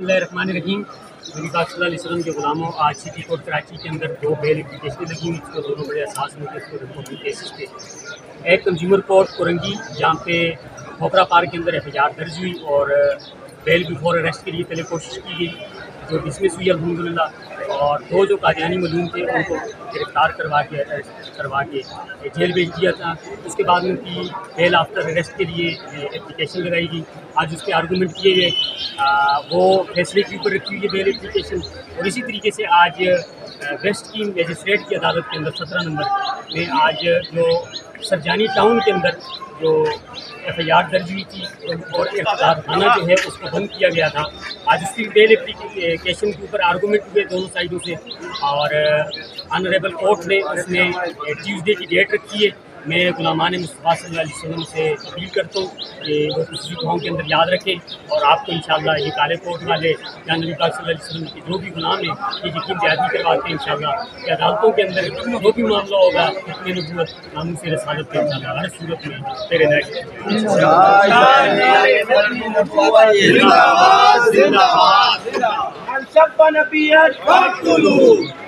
बिस्मिल्लाहिर्रहमानिर्रहीम। नबी पाक सल्लल्लाहु अलैहि वसल्लम के गुलामों, आज सिटी कोर्ट कराची के अंदर 2 बेल एप्लीकेशन लगी हुई, जिसको दोनों बड़े असास नोटिस को रिपोर्टिंग केसेस थे। एक कंज्यूमर कोर्ट कोरंगी, जहाँ पे खोपरा पार्क के अंदर एफआईआर दर्ज हुई और बेल बिफोर अरेस्ट के लिए पहले कोशिश की गई, जो डिसमिस हुई अल्हम्दुलिल्लाह। और 2 जो कादियानी मजलूम थे उनको गिरफ्तार करवा के जेल भेज दिया था। उसके बाद उनकी बेल आफ्टर अरेस्ट के लिए एप्लीकेशन लगाई गई। आज उसके आर्गूमेंट किए गए, वो फैसले के ऊपर रखी हुई है बेल एप्लीकेशन। और इसी तरीके से आज वेस्ट की मजिस्ट्रेट की अदालत के अंदर 17 नंबर में आज जो सरजानी टाउन के अंदर जो एफआईआर दर्ज हुई थी और इफ्तार खाना जो है उसको बंद किया गया था, आज उसकी बेल एप्लीकेशन के ऊपर आर्गूमेंट हुए दोनों साइडों से। और ऑनरेबल कोर्ट ने उसमें ट्यूसडे की डेट रखी है। मैं गुलामान मुस्तफ़ा सल्लल्लाहु अलैहि वसल्लम से अपील करता हूँ कि वो किसी दुआओं के अंदर याद रखें और आपको इंशाअल्लाह ये काले कोर्ट वाले या नबी पाक सल्लल्लाहु अलैहि वसल्लम के जो भी गुलाम हैं ये यकीन दहानी करवाते हैं इंशाअल्लाह कि अदालतों के अंदर जो भी मामला होगा इतने नबूवत नामों से रसालत के इंशाअल्लाह हर सूरत में तेरे जिंदाबाद जिंदाबाद